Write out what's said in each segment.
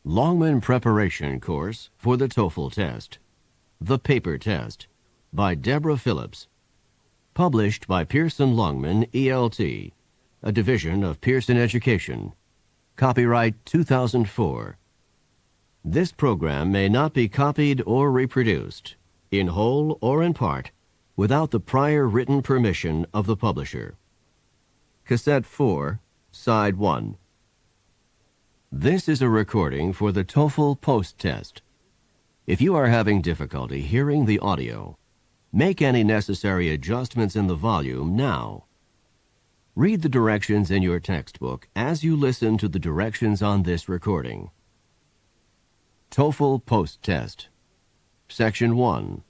Longman Preparation Course for the TOEFL Test. The Paper Test by Deborah Phillips. Published by Pearson Longman, ELT, a division of Pearson Education. Copyright 2004. This program may not be copied or reproduced, in whole or in part, without the prior written permission of the publisher. Cassette 4, Side 1. This is a recording for the TOEFL post-test. If you are having difficulty hearing the audio, make any necessary adjustments in the volume now. Read the directions in your textbook as you listen to the directions on this recording. TOEFL post-test. Section 1.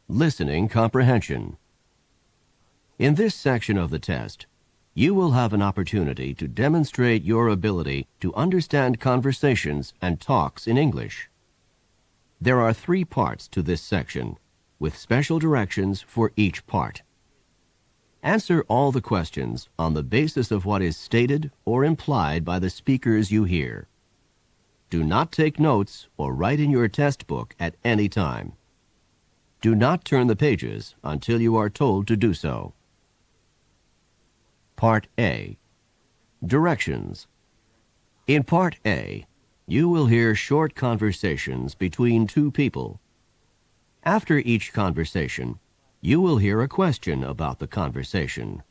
Listening Comprehension. In this section of the test, you will have an opportunity to demonstrate your ability to understand conversations and talks in English. There are 3 parts to this section, with special directions for each part. Answer all the questions on the basis of what is stated or implied by the speakers you hear. Do not take notes or write in your test book at any time. Do not turn the pages until you are told to do so. Part A. Directions. In Part A, you will hear short conversations between 2 people. After each conversation, you will hear a question about the conversation.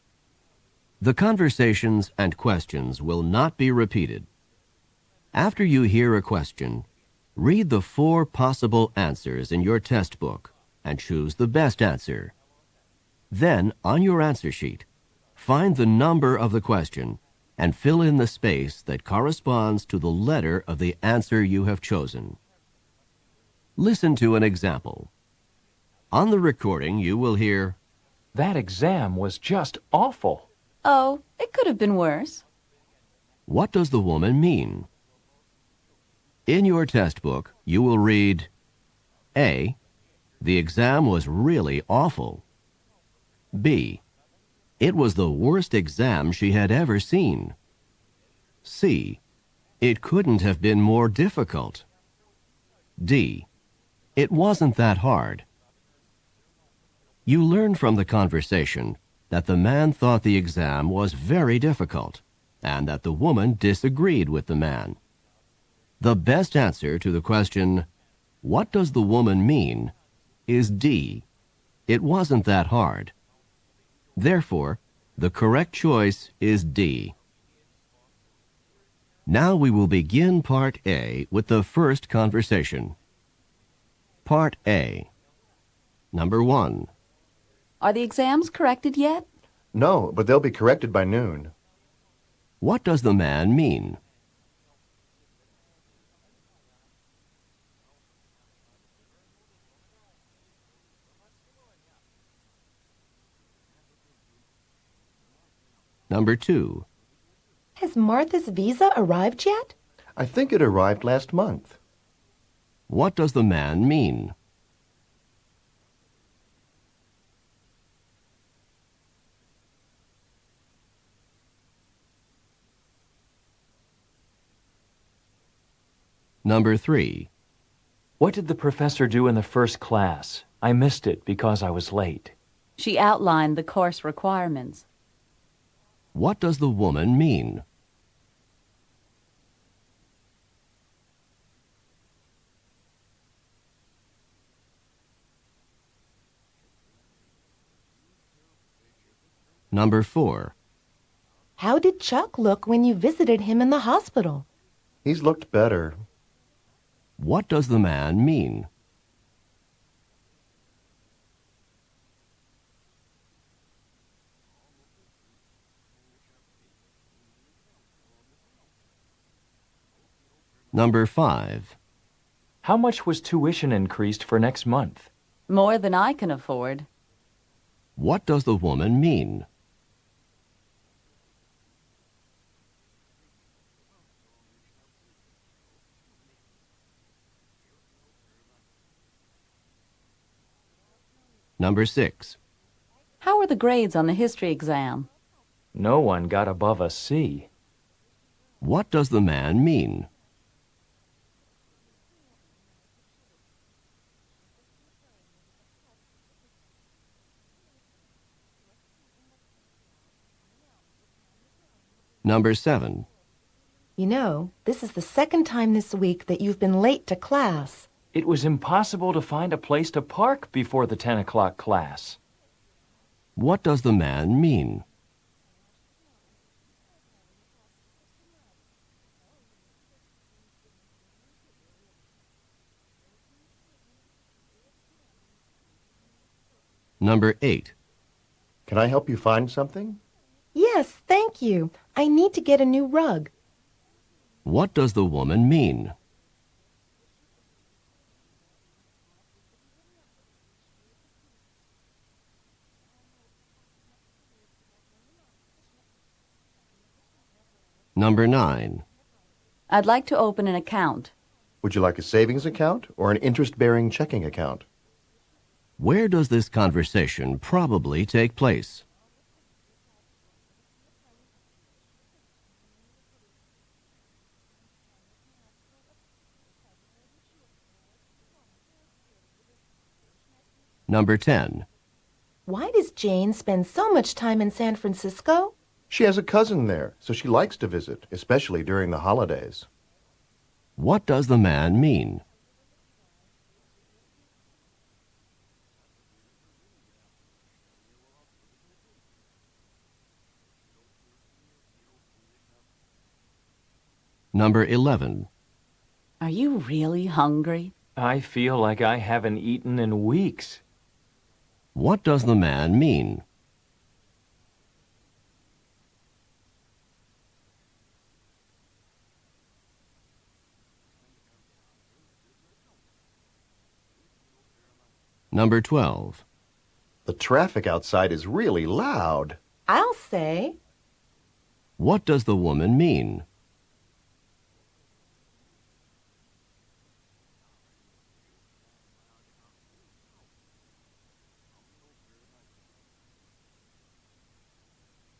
The conversations and questions will not be repeated. After you hear a question, read the 4 possible answers in your test book and choose the best answer. Then, on your answer sheet, find the number of the question and fill in the space that corresponds to the letter of the answer you have chosen. Listen to an example. On the recording, you will hear, "That exam was just awful." Oh, it could have been worse. What does the woman mean? In your test book, you will read, A. The exam was really awful. B. It was the worst exam she had ever seen. C. It couldn't have been more difficult. D. It wasn't that hard. You learn from the conversation that the man thought the exam was very difficult and that the woman disagreed with the man. The best answer to the question, "What does the woman mean?" is D. It wasn't that hard. Therefore, the correct choice is D. Now we will begin Part A with the first conversation. Part A. Number 1. Are the exams corrected yet? No, but they'll be corrected by noon. What does the man mean? Number 2. Has Martha's visa arrived yet? I think it arrived last month. What does the man mean? Number 3. What did the professor do in the first class? I missed it because I was late. She outlined the course requirements. What does the woman mean? Number 4. How did Chuck look when you visited him in the hospital? He's looked better. What does the man mean? Number 5. How much was tuition increased for next month? More than I can afford. What does the woman mean? Number 6. How are the grades on the history exam? No one got above a C. What does the man mean? Number 7. You know, this is the second time this week that you've been late to class. It was impossible to find a place to park before the 10 o'clock class. What does the man mean? Number 8. Can I help you find something? Yes, thank you. I need to get a new rug. What does the woman mean? Number 9. I'd like to open an account. Would you like a savings account or an interest-bearing checking account? Where does this conversation probably take place? Number 10. Why does Jane spend so much time in San Francisco? She has a cousin there, so she likes to visit, especially during the holidays. What does the man mean? Number 11. Are you really hungry? I feel like I haven't eaten in weeks. What does the man mean? Number 12. The traffic outside is really loud. I'll say. What does the woman mean?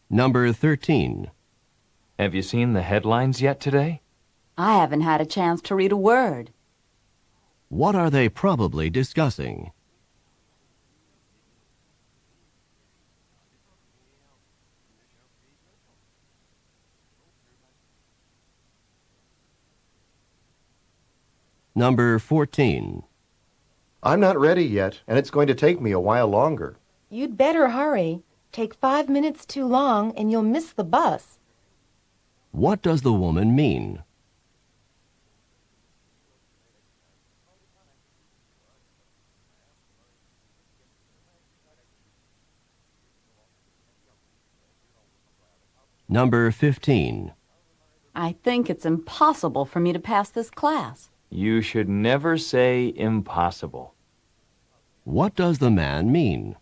Number 13. Have you seen the headlines yet today? I haven't had a chance to read a word. What are they probably discussing? Number 14. I'm not ready yet, and it's going to take me a while longer. You'd better hurry. Take 5 minutes too long and you'll miss the bus. What does the woman mean? Number 15. I think it's impossible for me to pass this class. You should never say impossible. What does the man mean?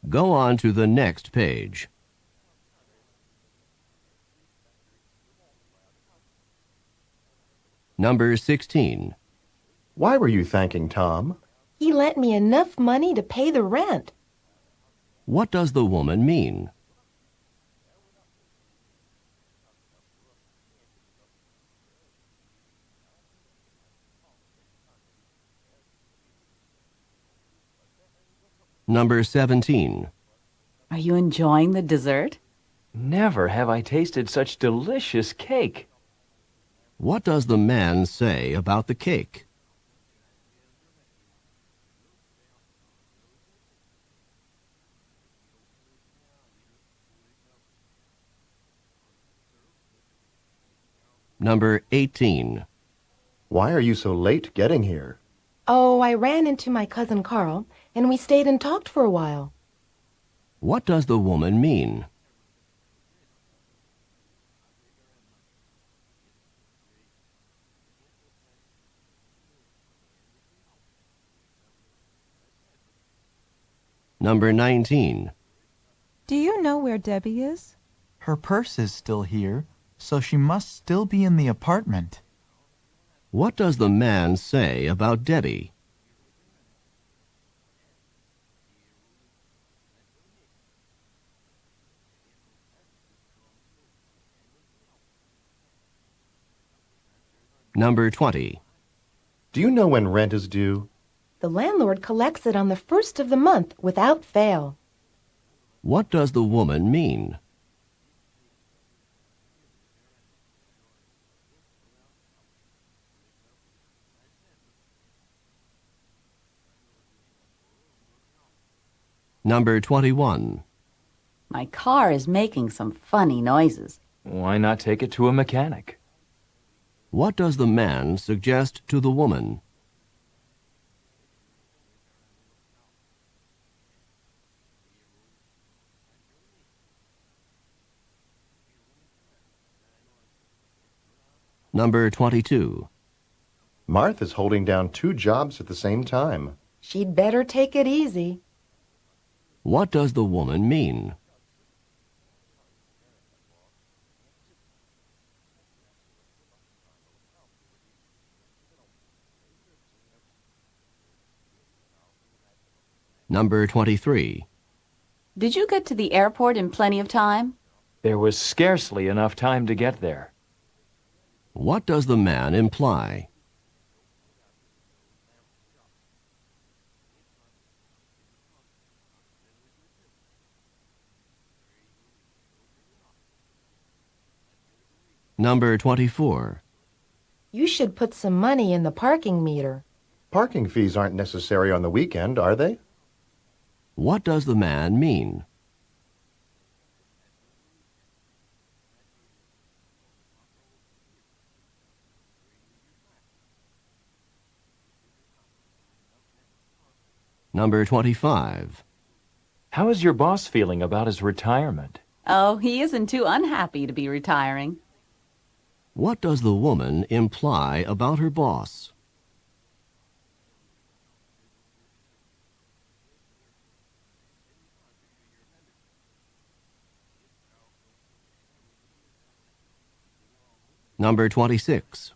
Go on to the next page. Number 16. Why were you thanking Tom? He lent me enough money to pay the rent. What does the woman mean? Number 17. Are you enjoying the dessert? Never have I tasted such delicious cake. What does the man say about the cake? Number 18. Why are you so late getting here? Oh, I ran into my cousin Carl, and we stayed and talked for a while. What does the woman mean? Number 19. Do you know where Debbie is? Her purse is still here, so she must still be in the apartment. What does the man say about Debbie? Number 20. Do you know when rent is due? The landlord collects it on the first of the month without fail. What does the woman mean? Number 21. My car is making some funny noises. Why not take it to a mechanic? What does the man suggest to the woman? Number 22. Martha's holding down 2 jobs at the same time. She'd better take it easy. What does the woman mean? Number 23. Did you get to the airport in plenty of time? There was scarcely enough time to get there. What does the man imply? Number 24. You should put some money in the parking meter. Parking fees aren't necessary on the weekend, are they? What does the man mean? Number 25. How is your boss feeling about his retirement? Oh, he isn't too unhappy to be retiring. What does the woman imply about her boss? Number 26.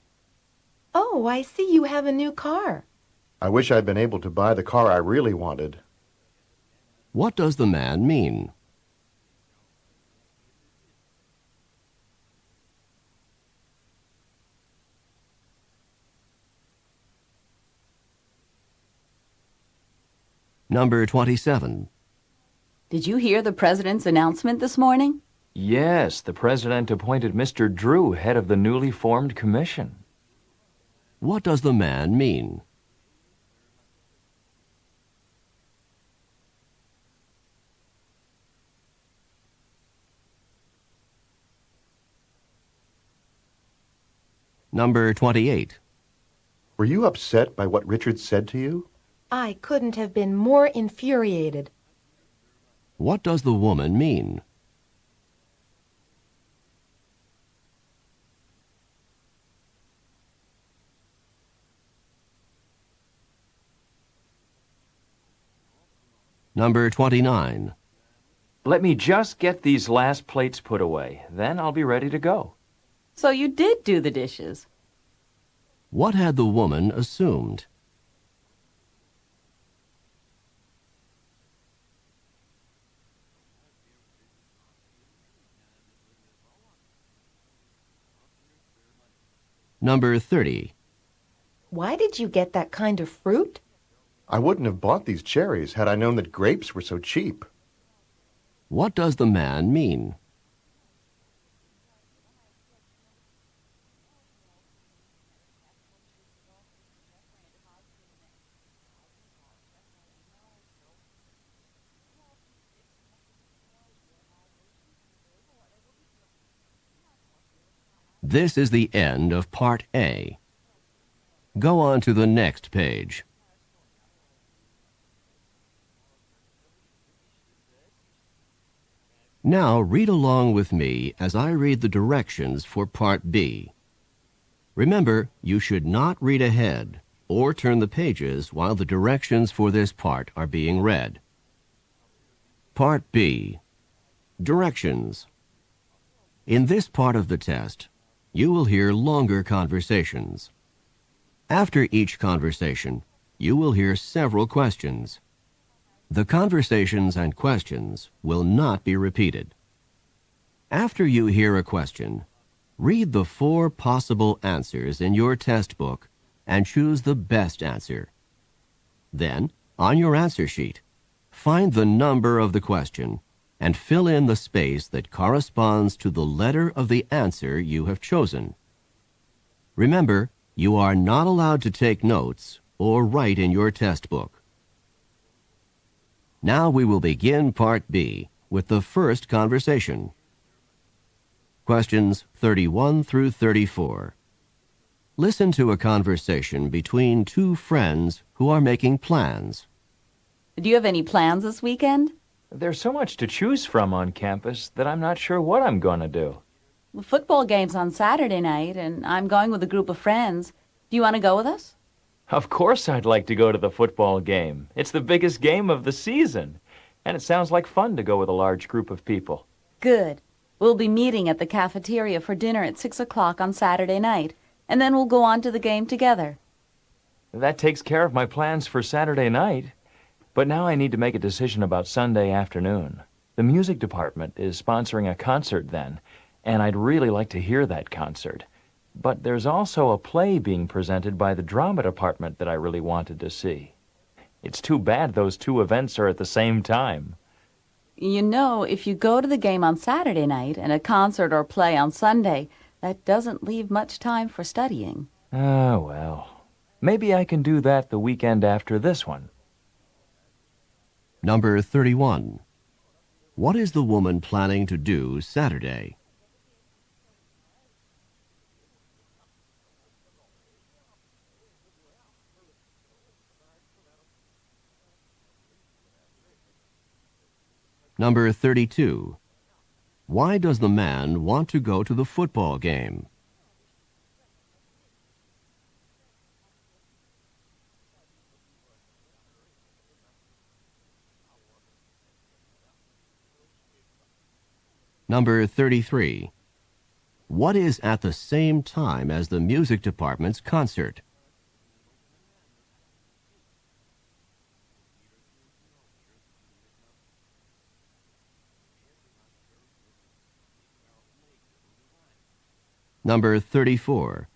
Oh, I see you have a new car. I wish I'd been able to buy the car I really wanted. What does the man mean? Number 27. Did you hear the president's announcement this morning? Yes, the president appointed Mr. Drew head of the newly formed commission. What does the man mean? Number 28. Were you upset by what Richard said to you? I couldn't have been more infuriated. What does the woman mean? Number 29. Let me just get these last plates put away. Then I'll be ready to go. So you did do the dishes. What had the woman assumed? Number 30. Why did you get that kind of fruit? I wouldn't have bought these cherries had I known that grapes were so cheap. What does the man mean? This is the end of Part A. Go on to the next page. Now read along with me as I read the directions for Part B. Remember, you should not read ahead or turn the pages while the directions for this part are being read. Part B. Directions. In this part of the test, you will hear longer conversations. After each conversation, you will hear several questions. The conversations and questions will not be repeated. After you hear a question, Read the 4 possible answers in your test book and choose the best answer. Then, on your answer sheet, find the number of the question and fill in the space that corresponds to the letter of the answer you have chosen. Remember, you are not allowed to take notes or write in your test book. Now we will begin Part B with the first conversation. Questions 31 through 34. Listen to a conversation between 2 friends who are making plans. Do you have any plans this weekend? There's so much to choose from on campus that I'm not sure what I'm going to do. The football game's on Saturday night, and I'm going with a group of friends. Do you want to go with us? Of course I'd like to go to the football game. It's the biggest game of the season, and it sounds like fun to go with a large group of people. Good. We'll be meeting at the cafeteria for dinner at 6 o'clock on Saturday night, and then we'll go on to the game together. That takes care of my plans for Saturday night. But now I need to make a decision about Sunday afternoon. The music department is sponsoring a concert then, and I'd really like to hear that concert. But there's also a play being presented by the drama department that I really wanted to see. It's too bad those 2 events are at the same time. You know, if you go to the game on Saturday night and a concert or play on Sunday, that doesn't leave much time for studying. Ah, well. Maybe I can do that the weekend after this one. Number 31. What is the woman planning to do Saturday? Number 32. Why does the man want to go to the football game? Number 33. What is at the same time as the music department's concert? Number 34.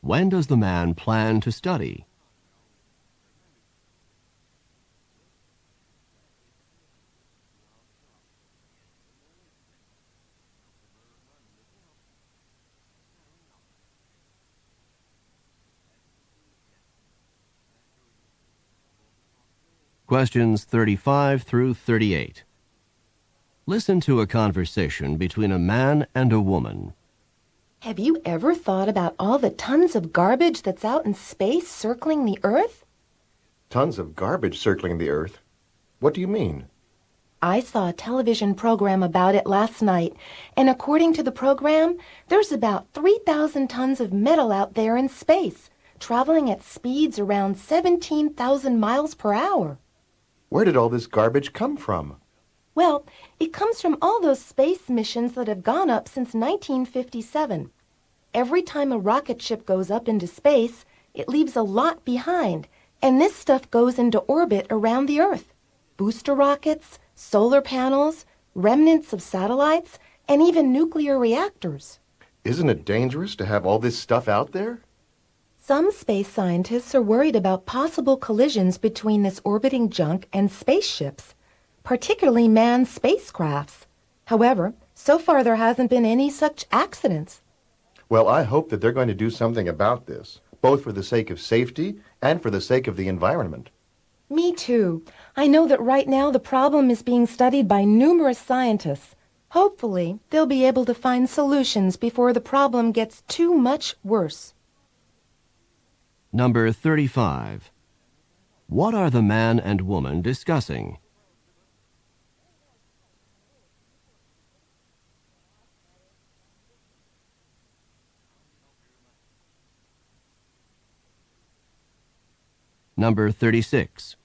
When does the man plan to study? Questions 35 through 38. Listen to a conversation between a man and a woman. Have you ever thought about all the tons of garbage that's out in space circling the Earth? Tons of garbage circling the Earth. What do you mean? I saw a television program about it last night, and according to the program, there's about 3,000 tons of metal out there in space, traveling at speeds around 17,000 miles per hour. Where did all this garbage come from? Well, it comes from all those space missions that have gone up since 1957. Every time a rocket ship goes up into space, it leaves a lot behind, and this stuff goes into orbit around the Earth. Booster rockets, solar panels, remnants of satellites, and even nuclear reactors. Isn't it dangerous to have all this stuff out there? Some space scientists are worried about possible collisions between this orbiting junk and spaceships, particularly manned spacecrafts. However, so far there hasn't been any such accidents. Well, I hope that they're going to do something about this, both for the sake of safety and for the sake of the environment. Me too. I know that right now the problem is being studied by numerous scientists. Hopefully, they'll be able to find solutions before the problem gets too much worse. Number 35. What are the man and woman discussing? Number 36.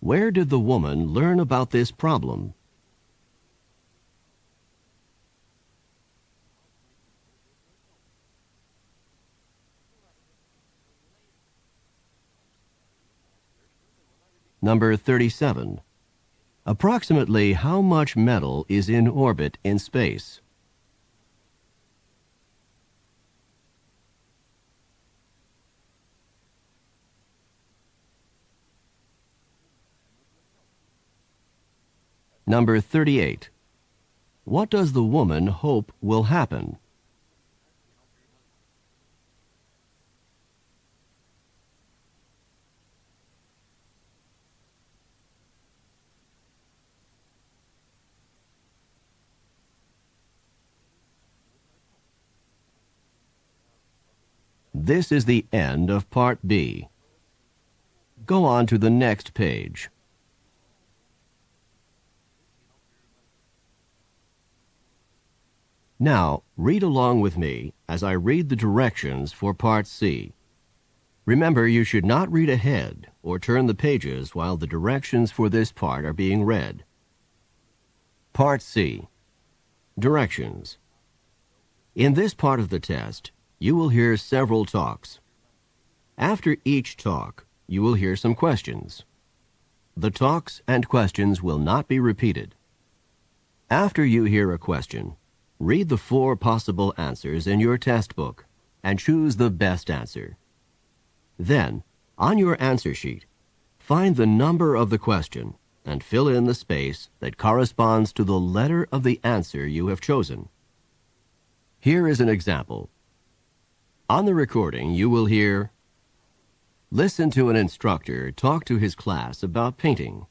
Where did the woman learn about this problem? Number 37. Approximately how much metal is in orbit in space? Number 38. What does the woman hope will happen? This is the end of Part B. Go on to the next page. Now, read along with me as I read the directions for Part C. Remember, you should not read ahead or turn the pages while the directions for this part are being read. Part C. Directions. In this part of the test, you will hear several talks. After each talk, you will hear some questions. The talks and questions will not be repeated. After you hear a question, read the 4 possible answers in your test book and choose the best answer. Then, on your answer sheet, find the number of the question and fill in the space that corresponds to the letter of the answer you have chosen. Here is an example. On the recording, you will hear, "Listen to an instructor talk to his class about painting."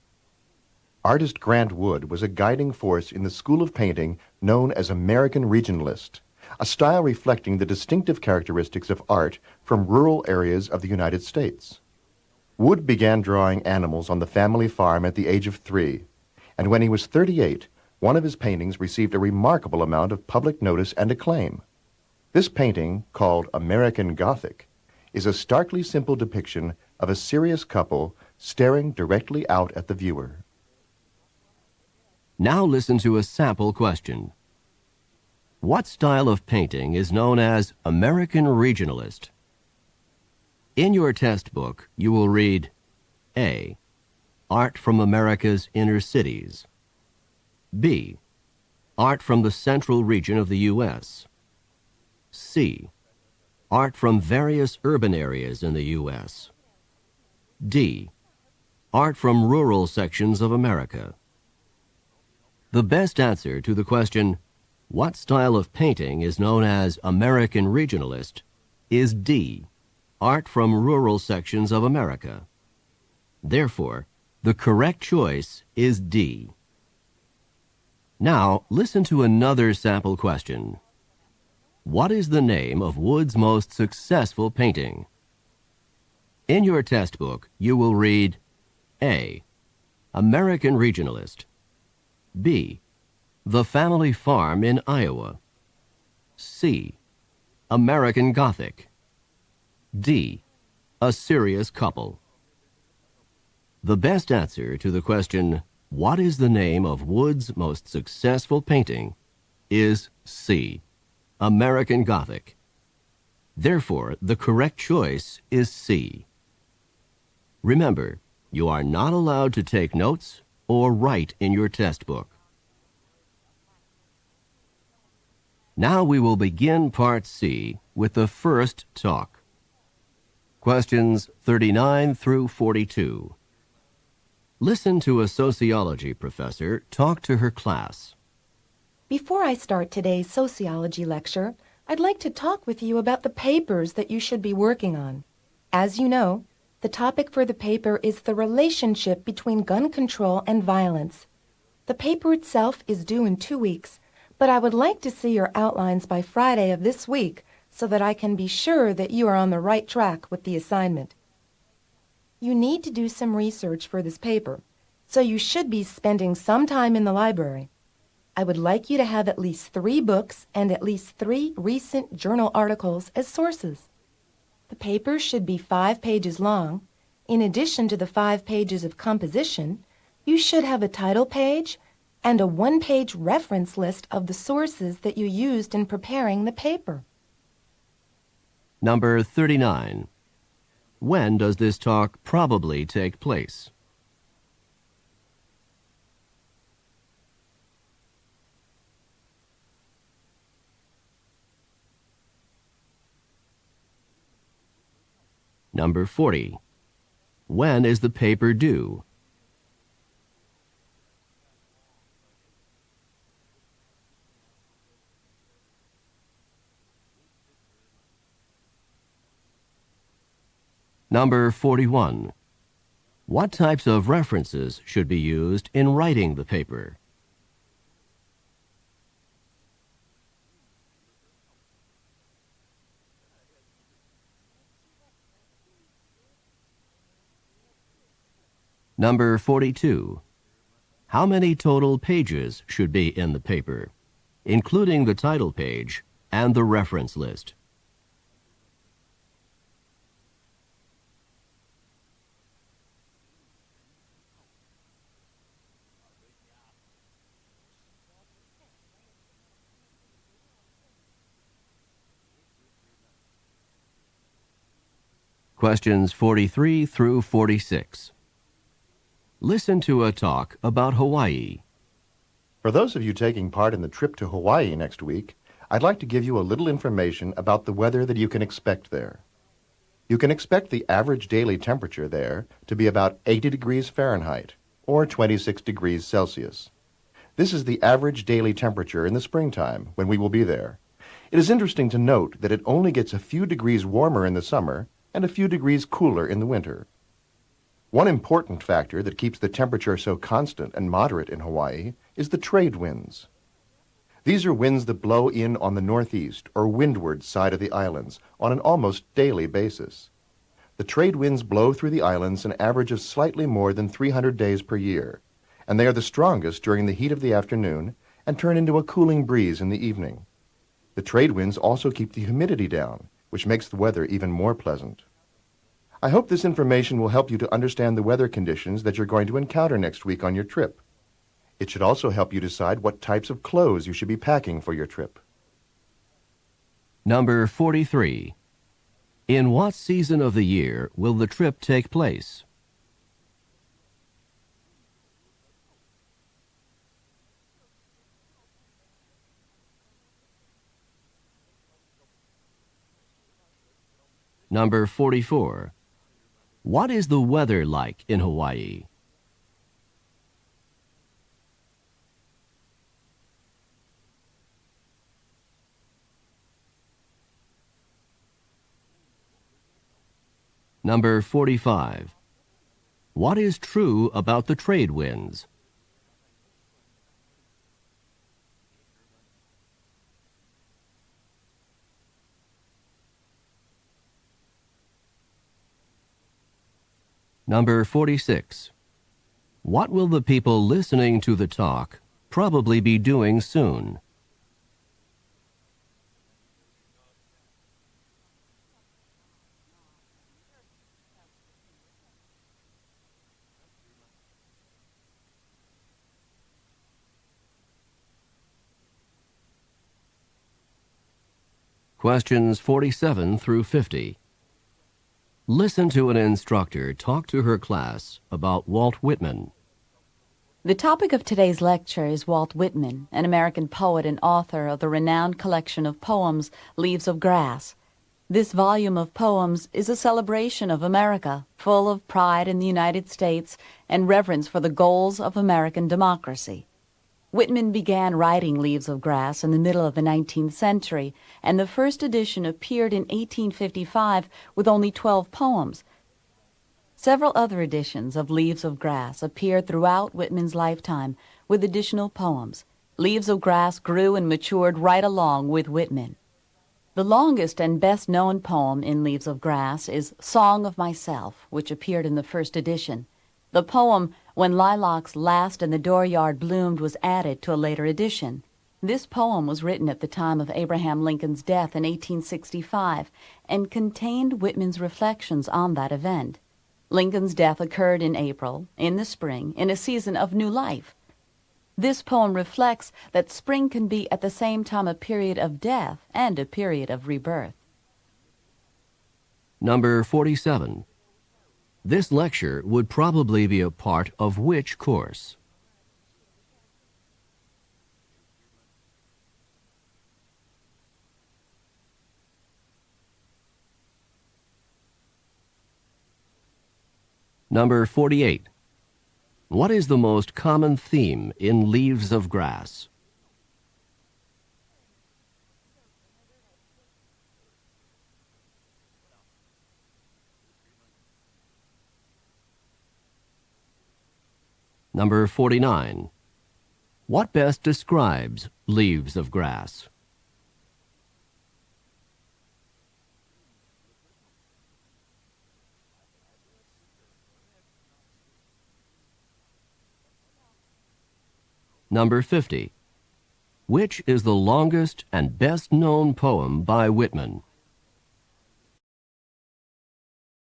Artist Grant Wood was a guiding force in the school of painting known as American Regionalist, a style reflecting the distinctive characteristics of art from rural areas of the United States. Wood began drawing animals on the family farm at the age of 3, and when he was 38, one of his paintings received a remarkable amount of public notice and acclaim. This painting, called American Gothic, is a starkly simple depiction of a serious couple staring directly out at the viewer. Now listen to a sample question. What style of painting is known as American Regionalist? In your test book, you will read A. Art from America's inner cities. B. Art from the central region of the U.S. C. Art from various urban areas in the U.S. D. Art from rural sections of America. The best answer to the question, what style of painting is known as American Regionalist, is D. Art from rural sections of America. Therefore, the correct choice is D. Now, listen to another sample question. What is the name of Wood's most successful painting? In your test book, you will read A. American Regionalist. B. The Family Farm in Iowa. C. American Gothic. D. A Serious Couple. The best answer to the question, what is the name of Wood's most successful painting, is C. American Gothic. Therefore, the correct choice is C. Remember, you are not allowed to take notes or write in your test book. Now we will begin Part C with the first talk. Questions 39 through 42. Listen to a sociology professor talk to her class. Before I start today's sociology lecture, I'd like to talk with you about the papers that you should be working on. As you know, the topic for the paper is the relationship between gun control and violence. The paper itself is due in 2 weeks, but I would like to see your outlines by Friday of this week so that I can be sure that you are on the right track with the assignment. You need to do some research for this paper, so you should be spending some time in the library. I would like you to have at least 3 books and at least 3 recent journal articles as sources. The paper should be 5 pages long. In addition to the 5 pages of composition, you should have a title page and a 1-page reference list of the sources that you used in preparing the paper. Number 39. When does this talk probably take place? Number 40. When is the paper due? Number 41. What types of references should be used in writing the paper? Number 42. How many total pages should be in the paper, including the title page and the reference list? Questions 43 through 46. Listen to a talk about Hawaii. For those of you taking part in the trip to Hawaii next week, I'd like to give you a little information about the weather that you can expect there. You can expect the average daily temperature there to be about 80 degrees Fahrenheit, or 26 degrees Celsius. This is the average daily temperature in the springtime when we will be there. It is interesting to note that it only gets a few degrees warmer in the summer and a few degrees cooler in the winter. One important factor that keeps the temperature so constant and moderate in Hawaii is the trade winds. These are winds that blow in on the northeast or windward side of the islands on an almost daily basis. The trade winds blow through the islands an average of slightly more than 300 days per year, and they are the strongest during the heat of the afternoon and turn into a cooling breeze in the evening. The trade winds also keep the humidity down, which makes the weather even more pleasant. I hope this information will help you to understand the weather conditions that you're going to encounter next week on your trip. It should also help you decide what types of clothes you should be packing for your trip. Number 43. In what season of the year will the trip take place? Number 44. What is the weather like in Hawaii? Number 45. What is true about the trade winds? Number 46. What will the people listening to the talk probably be doing soon? Questions 47 through 50. Listen to an instructor talk to her class about Walt Whitman. The topic of today's lecture is Walt Whitman, an American poet and author of the renowned collection of poems, Leaves of Grass. This volume of poems is a celebration of America, full of pride in the United States and reverence for the goals of American democracy. Whitman began writing Leaves of Grass in the middle of the 19th century, and the first edition appeared in 1855 with only 12 poems. Several other editions of Leaves of Grass appeared throughout Whitman's lifetime with additional poems. Leaves of Grass grew and matured right along with Whitman. The longest and best-known poem in Leaves of Grass is Song of Myself, which appeared in the first edition. The poem, When Lilacs Last in the Dooryard Bloomed, was added to a later edition. This poem was written at the time of Abraham Lincoln's death in 1865 and contained Whitman's reflections on that event. Lincoln's death occurred in April, in the spring, in a season of new life. This poem reflects that spring can be at the same time a period of death and a period of rebirth. Number 47. This lecture would probably be a part of which course? Number 48. What is the most common theme in Leaves of Grass? Number 49. What best describes Leaves of Grass? Number 50. Which is the longest and best-known poem by Whitman?